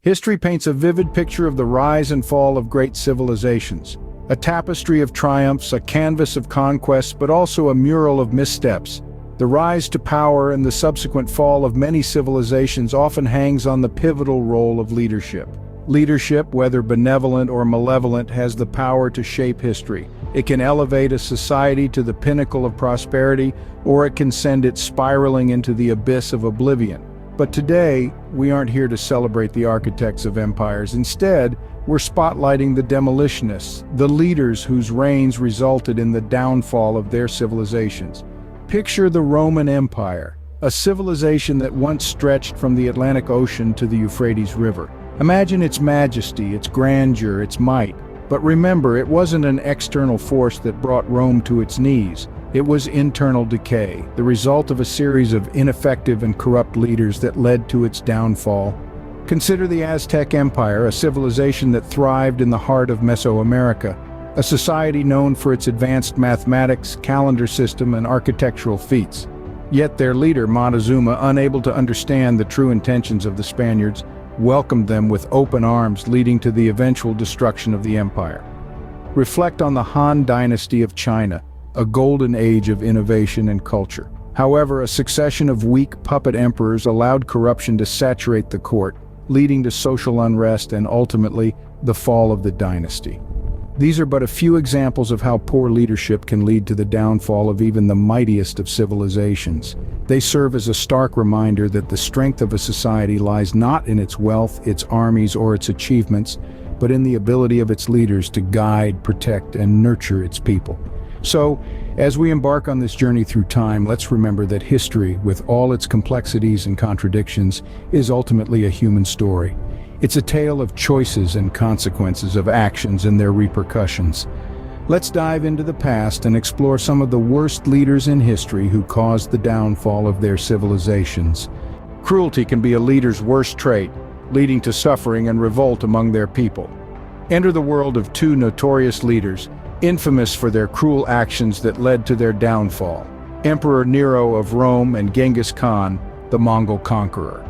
History paints a vivid picture of the rise and fall of great civilizations. A tapestry of triumphs, a canvas of conquests, but also a mural of missteps. The rise to power and the subsequent fall of many civilizations often hangs on the pivotal role of leadership. Leadership, whether benevolent or malevolent, has the power to shape history. It can elevate a society to the pinnacle of prosperity, or it can send it spiraling into the abyss of oblivion. But today, we aren't here to celebrate the architects of empires. Instead, we're spotlighting the demolitionists, the leaders whose reigns resulted in the downfall of their civilizations. Picture the Roman Empire, a civilization that once stretched from the Atlantic Ocean to the Euphrates River. Imagine its majesty, its grandeur, its might. But remember, it wasn't an external force that brought Rome to its knees. It was internal decay, the result of a series of ineffective and corrupt leaders that led to its downfall. Consider the Aztec Empire, a civilization that thrived in the heart of Mesoamerica, a society known for its advanced mathematics, calendar system, and architectural feats. Yet their leader, Montezuma, unable to understand the true intentions of the Spaniards, welcomed them with open arms, leading to the eventual destruction of the empire. Reflect on the Han Dynasty of China, a golden age of innovation and culture. However, a succession of weak puppet emperors allowed corruption to saturate the court, leading to social unrest and ultimately the fall of the dynasty. These are but a few examples of how poor leadership can lead to the downfall of even the mightiest of civilizations. They serve as a stark reminder that the strength of a society lies not in its wealth, its armies, or its achievements, but in the ability of its leaders to guide, protect, and nurture its people. So, as we embark on this journey through time, let's remember that history, with all its complexities and contradictions, is ultimately a human story. It's a tale of choices and consequences, of actions and their repercussions. Let's dive into the past and explore some of the worst leaders in history who caused the downfall of their civilizations. Cruelty can be a leader's worst trait, leading to suffering and revolt among their people. Enter the world of two notorious leaders, infamous for their cruel actions that led to their downfall: Emperor Nero of Rome and Genghis Khan, the Mongol conqueror.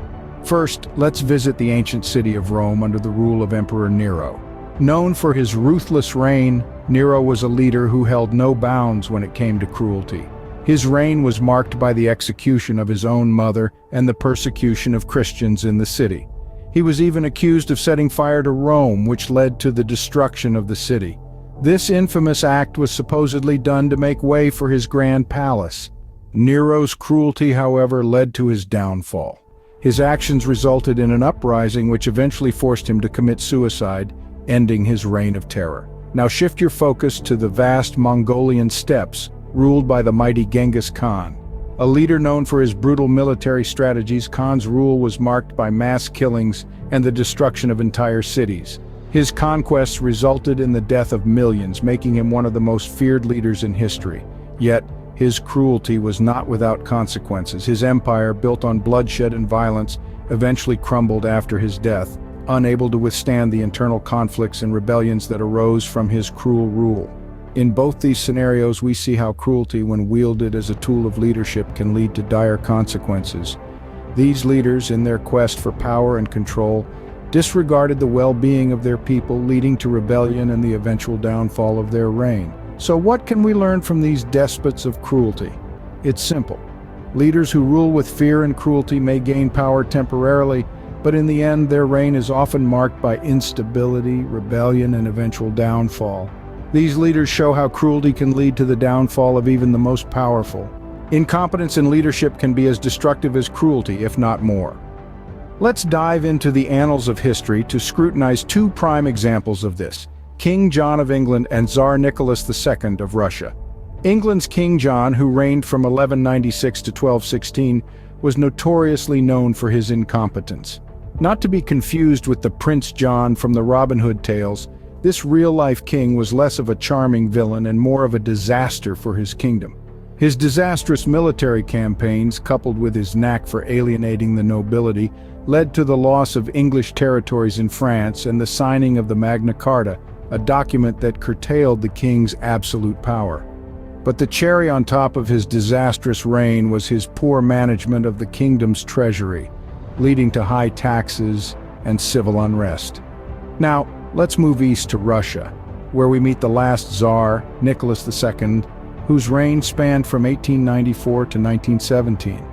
First, let's visit the ancient city of Rome under the rule of Emperor Nero. Known for his ruthless reign, Nero was a leader who held no bounds when it came to cruelty. His reign was marked by the execution of his own mother and the persecution of Christians in the city. He was even accused of setting fire to Rome, which led to the destruction of the city. This infamous act was supposedly done to make way for his grand palace. Nero's cruelty, however, led to his downfall. His actions resulted in an uprising which eventually forced him to commit suicide, ending his reign of terror. Now shift your focus to the vast Mongolian steppes, ruled by the mighty Genghis Khan. A leader known for his brutal military strategies, Khan's rule was marked by mass killings and the destruction of entire cities. His conquests resulted in the death of millions, making him one of the most feared leaders in history. Yet, his cruelty was not without consequences. His empire, built on bloodshed and violence, eventually crumbled after his death, unable to withstand the internal conflicts and rebellions that arose from his cruel rule. In both these scenarios, we see how cruelty, when wielded as a tool of leadership, can lead to dire consequences. These leaders, in their quest for power and control, disregarded the well-being of their people, leading to rebellion and the eventual downfall of their reign. So what can we learn from these despots of cruelty? It's simple. Leaders who rule with fear and cruelty may gain power temporarily, but in the end their reign is often marked by instability, rebellion, and eventual downfall. These leaders show how cruelty can lead to the downfall of even the most powerful. Incompetence in leadership can be as destructive as cruelty, if not more. Let's dive into the annals of history to scrutinize two prime examples of this: King John of England and Tsar Nicholas II of Russia. England's King John, who reigned from 1196 to 1216, was notoriously known for his incompetence. Not to be confused with the Prince John from the Robin Hood tales, this real-life king was less of a charming villain and more of a disaster for his kingdom. His disastrous military campaigns, coupled with his knack for alienating the nobility, led to the loss of English territories in France and the signing of the Magna Carta, a document that curtailed the king's absolute power. But the cherry on top of his disastrous reign was his poor management of the kingdom's treasury, leading to high taxes, and civil unrest. Now, let's move east to Russia, where we meet the last Tsar, Nicholas II, whose reign spanned from 1894 to 1917.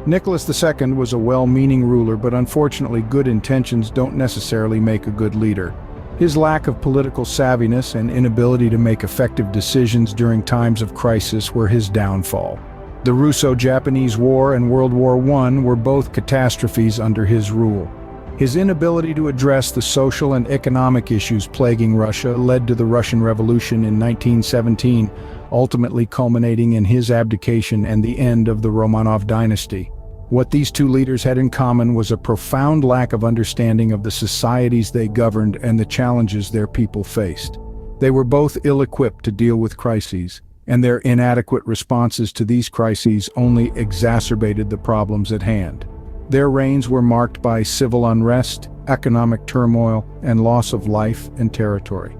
Nicholas II was a well-meaning ruler, but unfortunately good intentions don't necessarily make a good leader. His lack of political savviness and inability to make effective decisions during times of crisis were his downfall. The Russo-Japanese War and World War I were both catastrophes under his rule. His inability to address the social and economic issues plaguing Russia led to the Russian Revolution in 1917, ultimately culminating in his abdication and the end of the Romanov dynasty. What these two leaders had in common was a profound lack of understanding of the societies they governed and the challenges their people faced. They were both ill-equipped to deal with crises, and their inadequate responses to these crises only exacerbated the problems at hand. Their reigns were marked by civil unrest, economic turmoil, and loss of life and territory.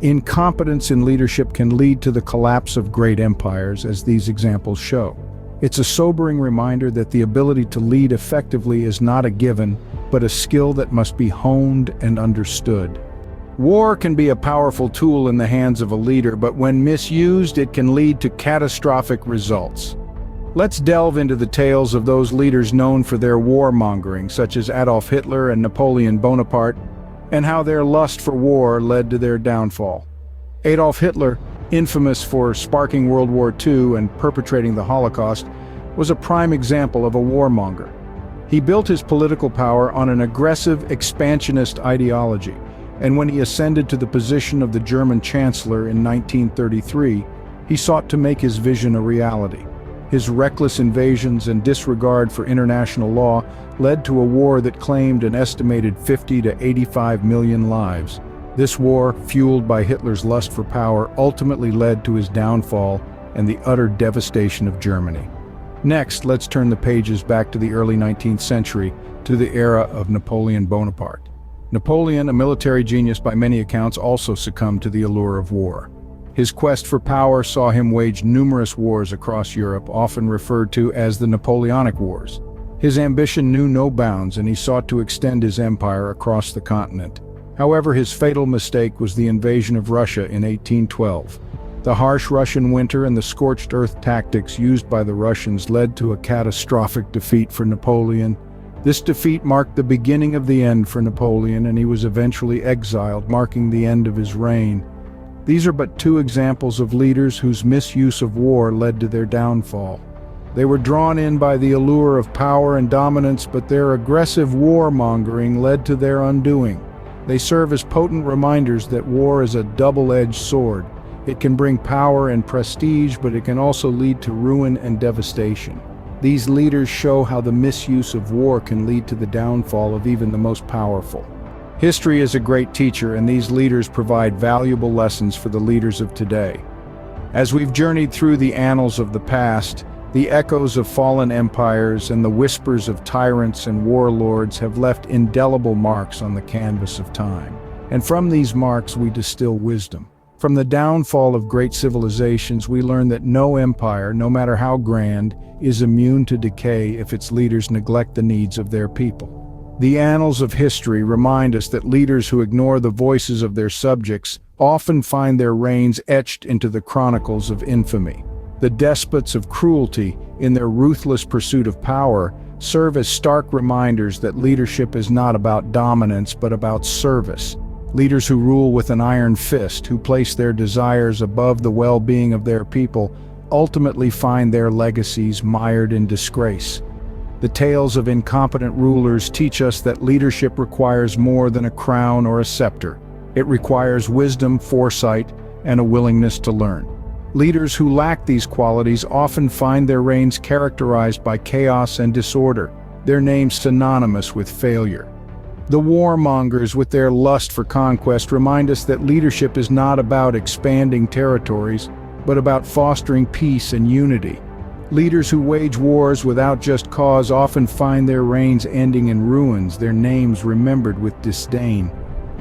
Incompetence in leadership can lead to the collapse of great empires, as these examples show. It's a sobering reminder that the ability to lead effectively is not a given, but a skill that must be honed and understood. War can be a powerful tool in the hands of a leader, but when misused, it can lead to catastrophic results. Let's delve into the tales of those leaders known for their warmongering, such as Adolf Hitler and Napoleon Bonaparte, and how their lust for war led to their downfall. Adolf Hitler, infamous for sparking World War II and perpetrating the Holocaust, was a prime example of a warmonger. He built his political power on an aggressive, expansionist ideology, and when he ascended to the position of the German Chancellor in 1933, he sought to make his vision a reality. His reckless invasions and disregard for international law led to a war that claimed an estimated 50 to 85 million lives. This war, fueled by Hitler's lust for power, ultimately led to his downfall and the utter devastation of Germany. Next, let's turn the pages back to the early 19th century, to the era of Napoleon Bonaparte. Napoleon, a military genius by many accounts, also succumbed to the allure of war. His quest for power saw him wage numerous wars across Europe, often referred to as the Napoleonic Wars. His ambition knew no bounds, and he sought to extend his empire across the continent. However, his fatal mistake was the invasion of Russia in 1812. The harsh Russian winter and the scorched earth tactics used by the Russians led to a catastrophic defeat for Napoleon. This defeat marked the beginning of the end for Napoleon, and he was eventually exiled, marking the end of his reign. These are but two examples of leaders whose misuse of war led to their downfall. They were drawn in by the allure of power and dominance, but their aggressive warmongering led to their undoing. They serve as potent reminders that war is a double-edged sword. It can bring power and prestige, but it can also lead to ruin and devastation. These leaders show how the misuse of war can lead to the downfall of even the most powerful. History is a great teacher, and these leaders provide valuable lessons for the leaders of today. As we've journeyed through the annals of the past, the echoes of fallen empires and the whispers of tyrants and warlords have left indelible marks on the canvas of time. And from these marks we distill wisdom. From the downfall of great civilizations, we learn that no empire, no matter how grand, is immune to decay if its leaders neglect the needs of their people. The annals of history remind us that leaders who ignore the voices of their subjects often find their reigns etched into the chronicles of infamy. The despots of cruelty, in their ruthless pursuit of power, serve as stark reminders that leadership is not about dominance but about service. Leaders who rule with an iron fist, who place their desires above the well-being of their people, ultimately find their legacies mired in disgrace. The tales of incompetent rulers teach us that leadership requires more than a crown or a scepter. It requires wisdom, foresight, and a willingness to learn. Leaders who lack these qualities often find their reigns characterized by chaos and disorder, their names synonymous with failure. The warmongers, with their lust for conquest, remind us that leadership is not about expanding territories, but about fostering peace and unity. Leaders who wage wars without just cause often find their reigns ending in ruins, their names remembered with disdain.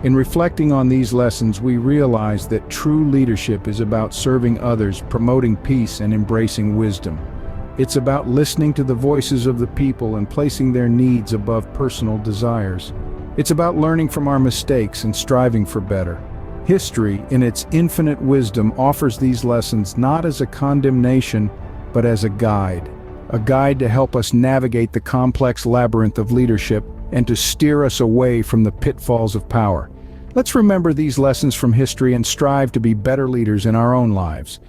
In reflecting on these lessons, we realize that true leadership is about serving others, promoting peace, and embracing wisdom. It's about listening to the voices of the people and placing their needs above personal desires. It's about learning from our mistakes and striving for better. History, in its infinite wisdom, offers these lessons not as a condemnation, but as a guide to help us navigate the complex labyrinth of leadership and to steer us away from the pitfalls of power. Let's remember these lessons from history and strive to be better leaders in our own lives.